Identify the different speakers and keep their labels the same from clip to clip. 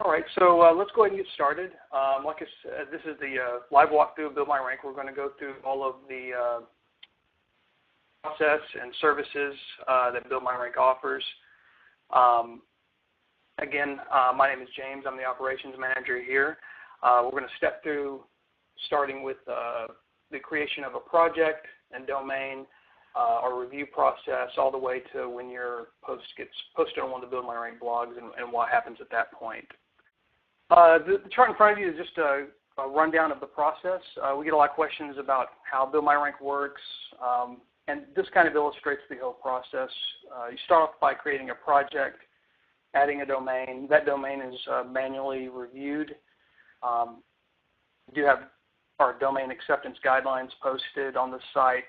Speaker 1: All right, so let's go ahead and get started. Like I said, this is the live walkthrough of Build My Rank. We're going to go through all of the process and services that Build My Rank offers. Again, my name is James. I'm the operations manager here. We're going to step through starting with the creation of a project and domain, our review process, all the way to when your post gets posted on one of the Build My Rank blogs and what happens at that point. The chart in front of you is just a rundown of the process. We get a lot of questions about how Build My Rank works, and this kind of illustrates the whole process. You start off by creating a project, adding a domain. That domain is manually reviewed. We do have our domain acceptance guidelines posted on the site.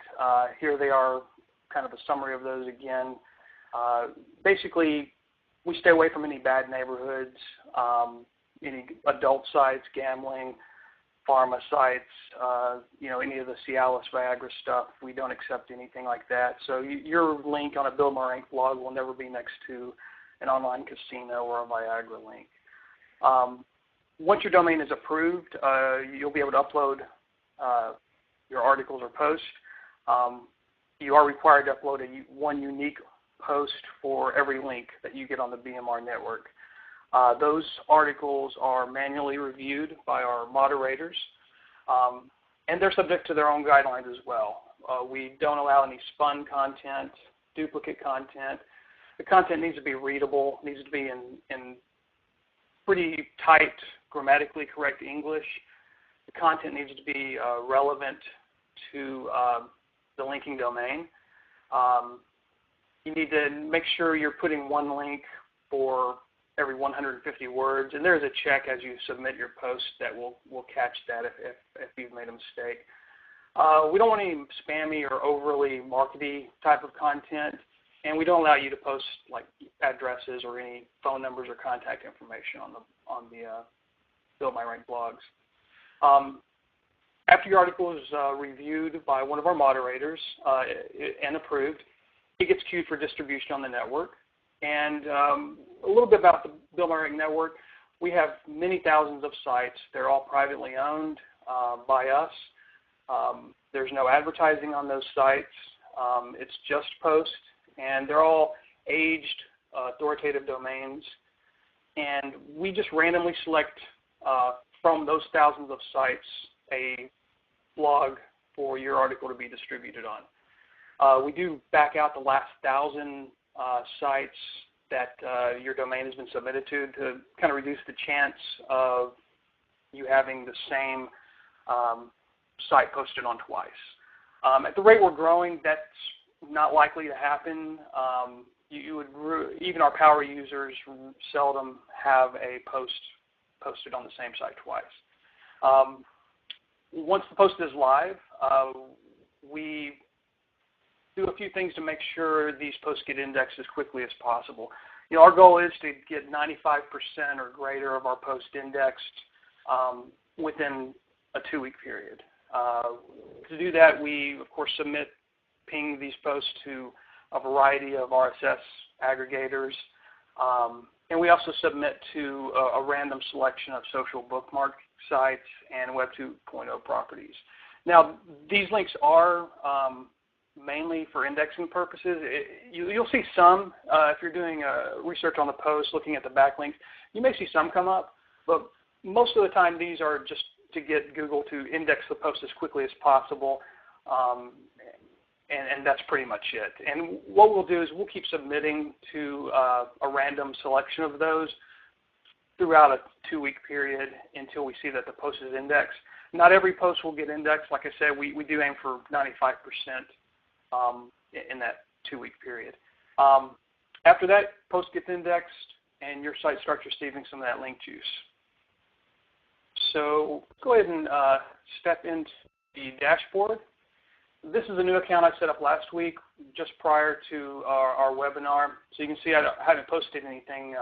Speaker 1: Here they are, kind of a summary of those again. Basically, we stay away from any bad neighborhoods, any adult sites, gambling, pharma sites, any of the Cialis, Viagra stuff. We don't accept anything like that. So your link on a Build My Rank blog will never be next to an online casino or a Viagra link. Once your domain is approved, you'll be able to upload your articles or posts. You are required to upload one unique post for every link that you get on the BMR network. Those articles are manually reviewed by our moderators, and they're subject to their own guidelines as well. We don't allow any spun content, duplicate content. The content needs to be readable, needs to be in pretty tight, grammatically correct English. The content needs to be relevant to the linking domain. You need to make sure you're putting one link for every 150 words, and there's a check as you submit your post that will catch that if you've made a mistake. We don't want any spammy or overly markety type of content, and we don't allow you to post like addresses or any phone numbers or contact information on the Build My Rank blogs. After your article is reviewed by one of our moderators and approved, it gets queued for distribution on the network. And a little bit about the Build My Rank network. We have many thousands of sites. They're all privately owned by us. There's no advertising on those sites. It's just posts, and they're all aged, authoritative domains. And we just randomly select from those thousands of sites a blog for your article to be distributed on. We do back out the last 1,000 sites that your domain has been submitted to kind of reduce the chance of you having the same site posted on twice. At the rate we're growing, that's not likely to happen. Even our power users seldom have a post posted on the same site twice. Once the post is live, we do a few things to make sure these posts get indexed as quickly as possible. Our goal is to get 95% or greater of our posts indexed within a 2-week period. To do that, we, of course, ping these posts to a variety of RSS aggregators, and we also submit to a random selection of social bookmark sites and Web 2.0 properties. Now, these links are mainly for indexing purposes. You'll see some, if you're doing research on the post, looking at the backlinks, you may see some come up, but most of the time these are just to get Google to index the post as quickly as possible, and that's pretty much it. And what we'll do is we'll keep submitting to a random selection of those throughout a 2-week period until we see that the post is indexed. Not every post will get indexed. Like I said, we do aim for 95% in that 2-week period. After that, post gets indexed and your site starts receiving some of that link juice. So go ahead and step into the dashboard. This is a new account I set up last week just prior to our webinar. So you can see I haven't posted anything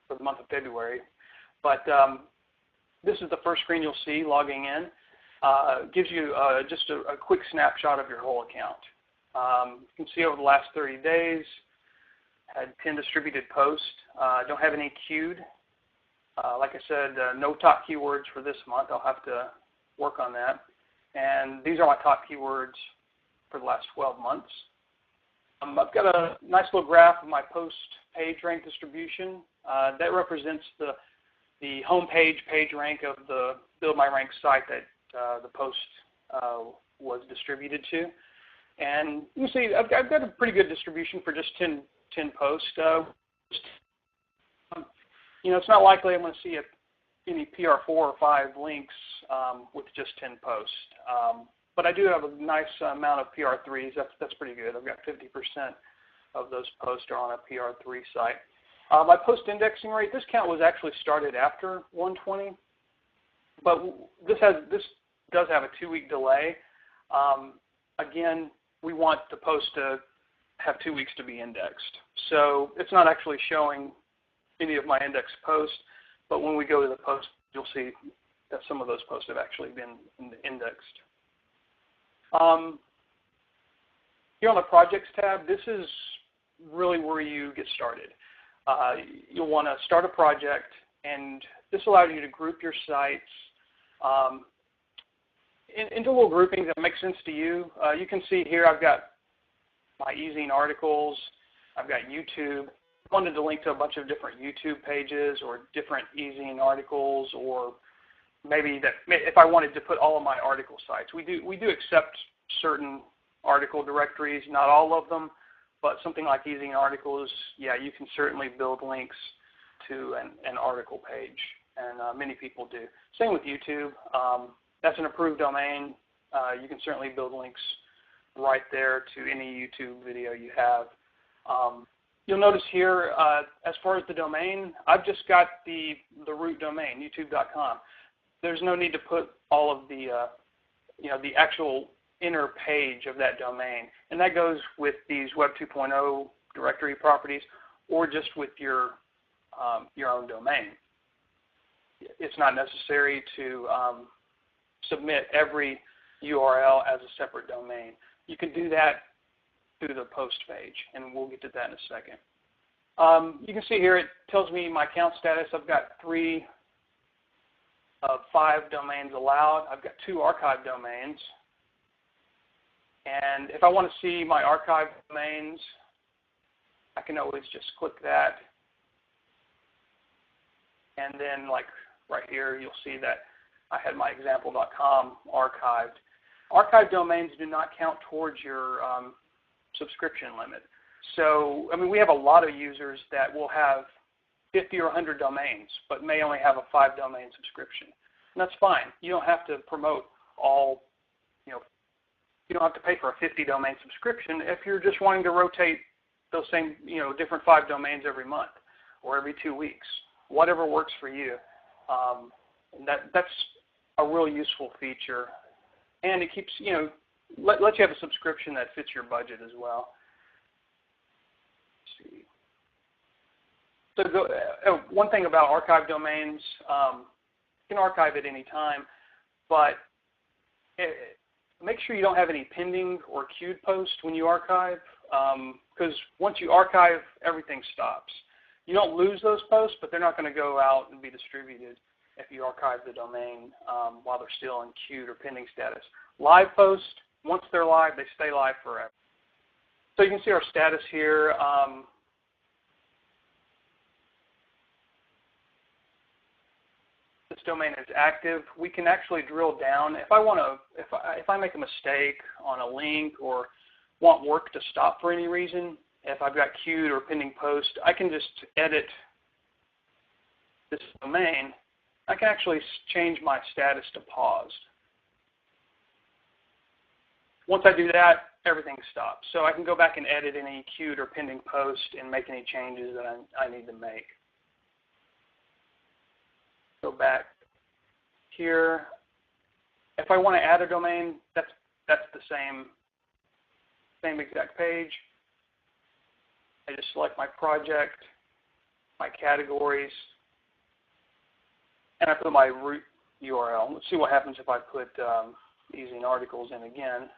Speaker 1: for the month of February. But this is the first screen you'll see logging in. Gives you just a quick snapshot of your whole account. You can see over the last 30 days, had 10 distributed posts. Don't have any queued. Like I said, no top keywords for this month. I'll have to work on that. And these are my top keywords for the last 12 months. I've got a nice little graph of my post page rank distribution. That represents the home page rank of the Build My Rank site that the post was distributed to. And you see, I've got a pretty good distribution for just 10 posts. It's not likely I'm going to see any PR4 or 5 links with just 10 posts. But I do have a nice amount of PR3s. That's pretty good. I've got 50% of those posts are on a PR3 site. My post indexing rate, this count was actually started after 120, but this does have a 2-week delay. Again, we want the post to have 2 weeks to be indexed. So it's not actually showing any of my indexed posts, but when we go to the post, you'll see that some of those posts have actually been indexed. Here on the Projects tab, this is really where you get started. You'll want to start a project, and this allows you to group your sites into little groupings that make sense to you. You can see here I've got my e-zine articles, I've got YouTube. I wanted to link to a bunch of different YouTube pages or different e-zine articles, or maybe that if I wanted to put all of my article sites. We do accept certain article directories, not all of them, but something like e-zine articles, yeah, you can certainly build links to an article page, and many people do. Same with YouTube. That's an approved domain. You can certainly build links right there to any YouTube video you have. You'll notice here, as far as the domain, I've just got the root domain, youtube.com. There's no need to put all of the the actual inner page of that domain, and that goes with these Web 2.0 directory properties, or just with your own domain. It's not necessary to submit every URL as a separate domain. You can do that through the post page, and we'll get to that in a second. You can see here it tells me my account status. I've got 3 of 5 domains allowed. I've got 2 archive domains. And if I want to see my archive domains, I can always just click that. And then, like right here, you'll see that I had my example.com archived. Archive domains do not count towards your subscription limit. So, I mean, we have a lot of users that will have 50 or 100 domains, but may only have a 5-domain subscription. And that's fine. You don't have to promote all, you don't have to pay for a 50-domain subscription if you're just wanting to rotate those same, different 5 domains every month or every 2 weeks, whatever works for you. That's a real useful feature. And it keeps, lets you have a subscription that fits your budget as well. Let's see. So one thing about archive domains, you can archive at any time, but make sure you don't have any pending or queued posts when you archive, because once you archive, everything stops. You don't lose those posts, but they're not going to go out and be distributed if you archive the domain while they're still in queued or pending status. Live posts, once they're live, they stay live forever. So you can see our status here. This domain is active. We can actually drill down. If I make a mistake on a link or want work to stop for any reason, if I've got queued or pending post, I can just edit this domain. I can actually change my status to paused. Once I do that, everything stops. So I can go back and edit any queued or pending post and make any changes that I need to make. Go back here. If I want to add a domain, that's the same exact page. I just select my project, my categories, and I put my root URL. Let's see what happens if I put e-zine articles in again.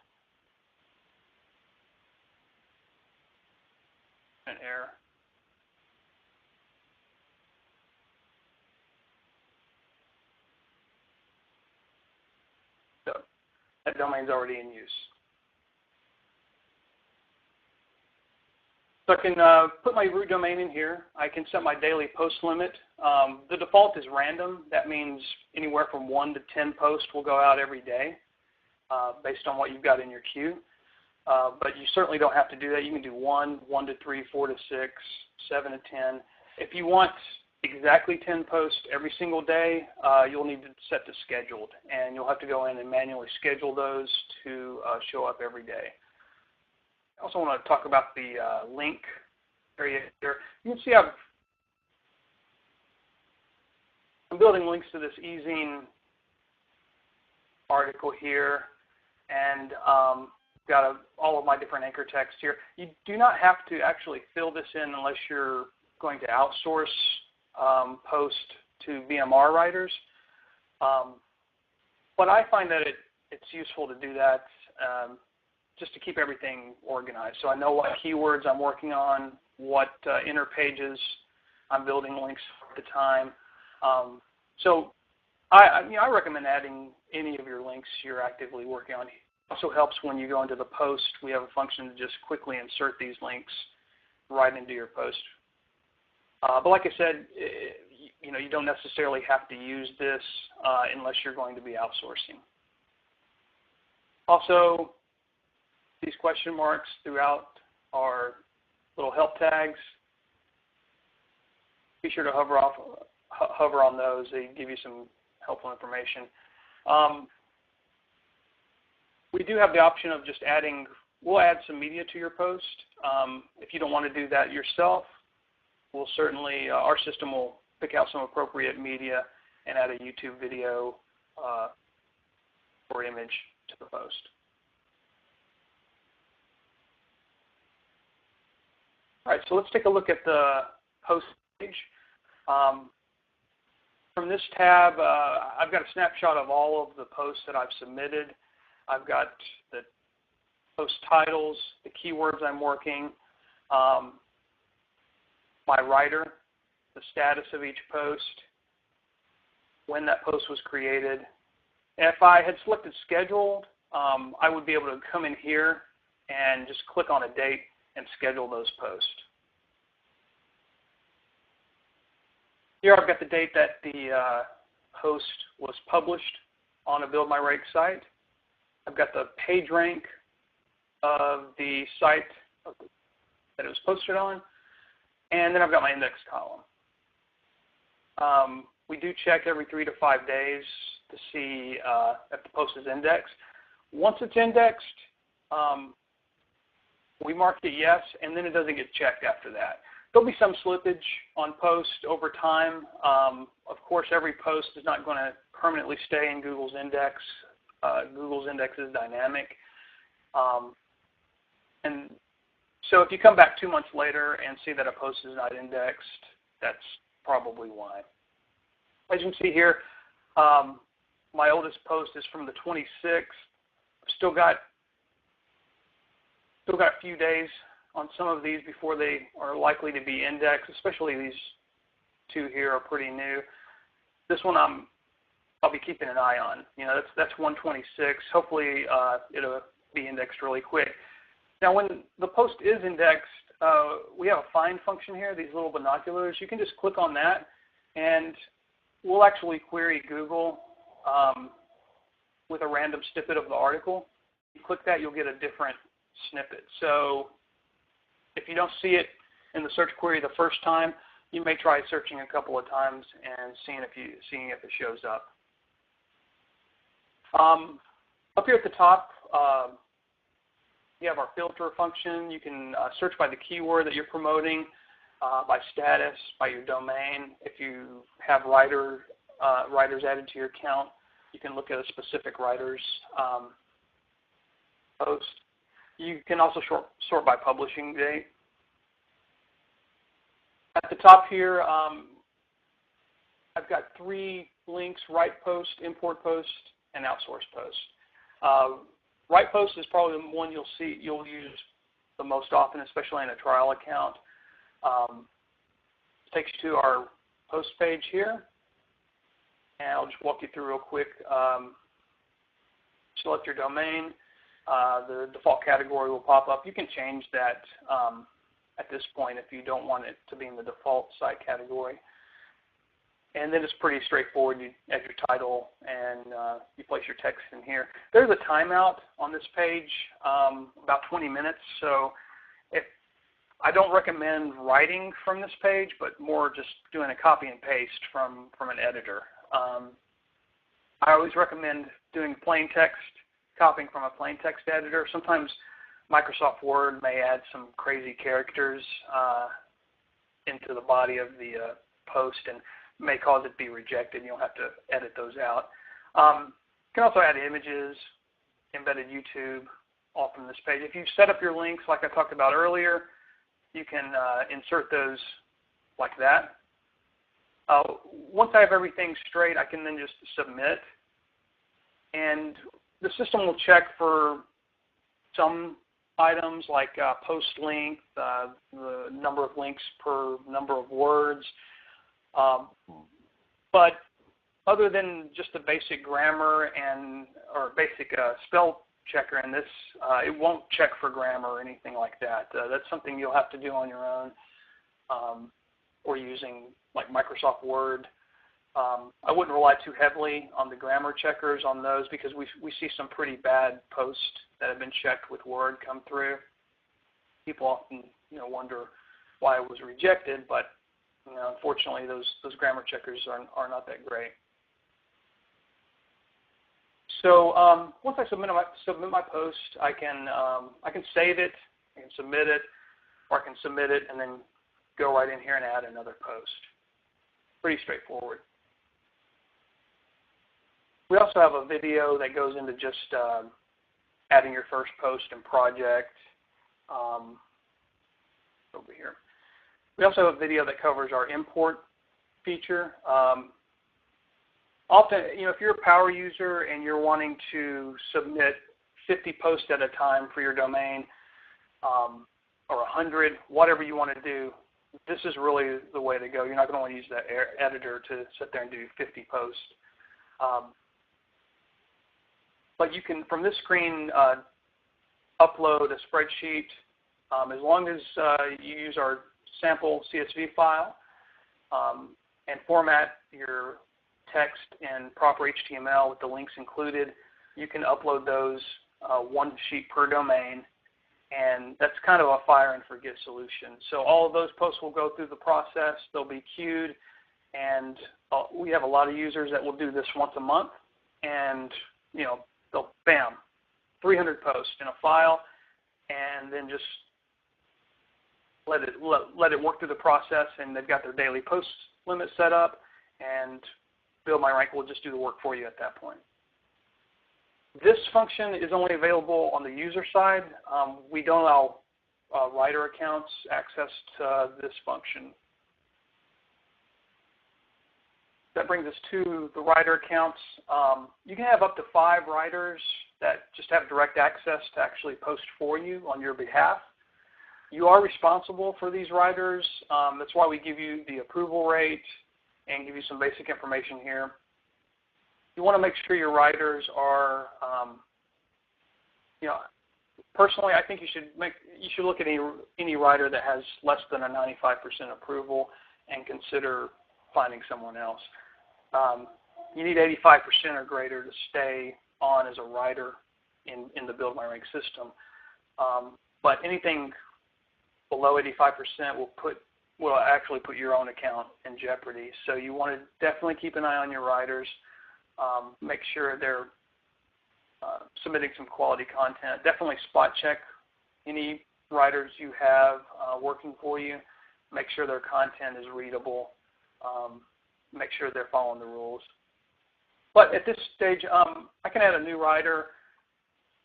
Speaker 1: An error. that domain's already in use. So I can put my root domain in here. I can set my daily post limit. The default is random. That means anywhere from 1 to 10 posts will go out every day based on what you've got in your queue. But you certainly don't have to do that. You can do 1, 1 to 3, 4 to 6, 7 to 10. If you want exactly 10 posts every single day, you'll need to set to scheduled, and you'll have to go in and manually schedule those to show up every day. I also want to talk about the link area here. You can see I'm building links to this eZine article here, and got all of my different anchor text here. You do not have to actually fill this in unless you're going to outsource post to BMR writers. But I find that it's useful to do that just to keep everything organized. So I know what keywords I'm working on, what inner pages I'm building links for at the time. So I recommend adding any of your links you're actively working on. It also helps when you go into the post. We have a function to just quickly insert these links right into your post. But like I said, you don't necessarily have to use this unless you're going to be outsourcing. Also, these question marks throughout our little help tags. Be sure to hover on those. They give you some helpful information. We do have the option of just we'll add some media to your post. If you don't want to do that yourself, we'll certainly, our system will pick out some appropriate media and add a YouTube video or image to the post. All right, so let's take a look at the post page. From this tab, I've got a snapshot of all of the posts that I've submitted. I've got the post titles, the keywords I'm working, my writer, the status of each post, when that post was created. If I had selected scheduled, I would be able to come in here and just click on a date and schedule those posts. Here I've got the date that the post was published on a Build My Rank site. I've got the page rank of the site that it was posted on, and then I've got my index column. We do check every 3 to 5 days to see if the post is indexed. Once it's indexed, we mark it yes, and then it doesn't get checked after that. There'll be some slippage on post over time. Of course, every post is not going to permanently stay in Google's index. Google's index is dynamic. And so if you come back 2 months later and see that a post is not indexed, that's probably why. As you can see here, my oldest post is from the 26th. I've still got a few days on some of these before they are likely to be indexed, especially these two here are pretty new. This one I'll be keeping an eye on. That's 126. Hopefully it'll be indexed really quick. Now when the post is indexed, we have a find function here, these little binoculars. You can just click on that and we'll actually query Google with a random snippet of the article. You click that, you'll get a different snippet. So if you don't see it in the search query the first time, you may try searching a couple of times and seeing if it shows up. Up here at the top, you have our filter function. You can search by the keyword that you're promoting, by status, by your domain. If you have writers added to your account, you can look at a specific writer's post. You can also sort by publishing date. At the top here, I've got 3 links: write post, import post, and outsource post. Write post is probably the one you'll use the most often, especially in a trial account. Takes you to our post page here, and I'll just walk you through real quick. select your domain. The default category will pop up. You can change that at this point if you don't want it to be in the default site category. And then it's pretty straightforward. You add your title and you place your text in here. There's a timeout on this page, about 20 minutes. So I don't recommend writing from this page, but more just doing a copy and paste from an editor. I always recommend doing plain text, copying from a plain text editor. Sometimes Microsoft Word may add some crazy characters into the body of the post and may cause it to be rejected. You'll have to edit those out. You can also add images, embedded YouTube, all from this page. If you set up your links like I talked about earlier, you can insert those like that. Once I have everything straight, I can then just submit. And the system will check for some items like post length, the number of links per number of words. But other than just the basic grammar or basic spell checker in this, it won't check for grammar or anything like that. That's something you'll have to do on your own or using like Microsoft Word. I wouldn't rely too heavily on the grammar checkers on those because we see some pretty bad posts that have been checked with Word come through. People often wonder why it was rejected, but unfortunately those grammar checkers are not that great. So once I submit my post, I can save it, I can submit it, or I can submit it and then go right in here and add another post. Pretty straightforward. We also have a video that goes into just adding your first post and project over here. We also have a video that covers our import feature. Often, if you're a power user and you're wanting to submit 50 posts at a time for your domain, or 100, whatever you want to do, this is really the way to go. You're not going to want to use that editor to sit there and do 50 posts. But you can, from this screen, upload a spreadsheet as long as you use our sample CSV file and format your text in proper HTML with the links included. You can upload those one sheet per domain, and that's kind of a fire and forget solution. So all of those posts will go through the process. They'll be queued, and we have a lot of users that will do this once a month, and they'll bam, 300 posts in a file, and then just let it work through the process, and they've got their daily post limit set up, and buildmyrank will just do the work for you at that point. This function is only available on the user side. We don't allow writer accounts access to this function. That brings us to the writer accounts. You can have up to 5 writers that just have direct access to actually post for you on your behalf. You are responsible for these writers. That's why we give you the approval rate and give you some basic information here. You want to make sure your writers are, personally, I think you should look at any writer that has less than a 95% approval and consider finding someone else. You need 85% or greater to stay on as a writer in the buildmyrank system. But anything below 85% will actually put your own account in jeopardy. So you want to definitely keep an eye on your writers. Make sure they're submitting some quality content. Definitely spot check any writers you have working for you. Make sure their content is readable. Make sure they're following the rules. But at this stage, I can add a new writer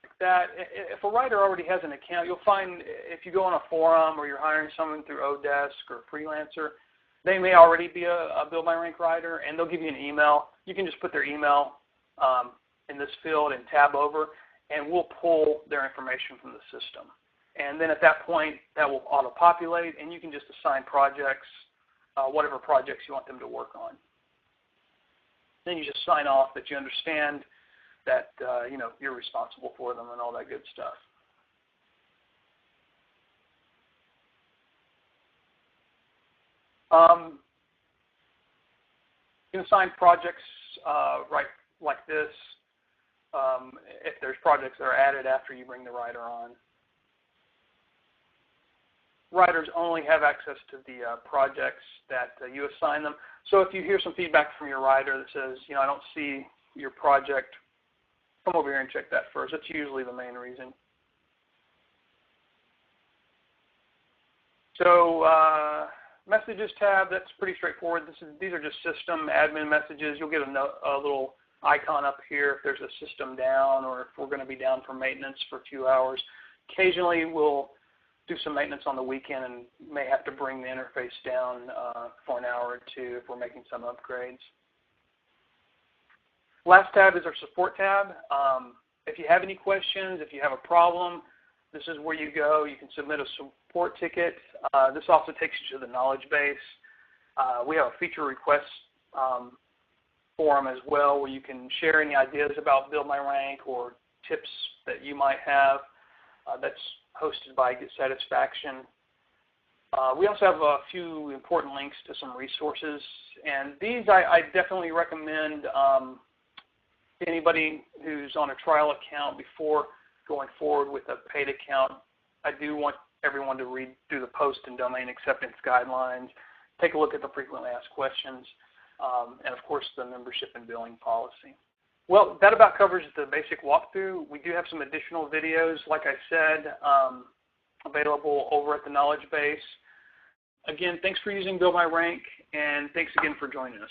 Speaker 1: like that. If a writer already has an account, you'll find if you go on a forum or you're hiring someone through Odesk or Freelancer, they may already be a buildmyrank writer, and they'll give you an email. You can just put their email in this field and tab over, and we'll pull their information from the system. And then at that point, that will auto-populate, and you can just assign projects, whatever projects you want them to work on. Then you just sign off that you understand that you know, you're responsible for them and all that good stuff. You can assign projects right like this if there's projects that are added after you bring the writer on. Writers only have access to the projects that you assign them. So if you hear some feedback from your writer that says, you know, I don't see your project, come over here and check that first. That's usually the main reason. So messages tab, that's pretty straightforward. These are just system admin messages. You'll get a little icon up here if there's a system down or if we're going to be down for maintenance for a few hours. Occasionally we'll do some maintenance on the weekend and may have to bring the interface down for an hour or two if we're making some upgrades. Last tab is our support tab. If you have any questions, if you have a problem, this is where you go. You can submit a support ticket. This also takes you to the knowledge base. We have a feature request forum as well where you can share any ideas about buildmyrank or tips that you might have. That's hosted by Get Satisfaction. We also have a few important links to some resources, and these I definitely recommend to anybody who's on a trial account before going forward with a paid account. I do want everyone to read through the post and domain acceptance guidelines, take a look at the frequently asked questions, and of course the membership and billing policy. Well, that about covers the basic walkthrough. We do have some additional videos, like I said, available over at the knowledge base. Again, thanks for using BuildMyRank, and thanks again for joining us.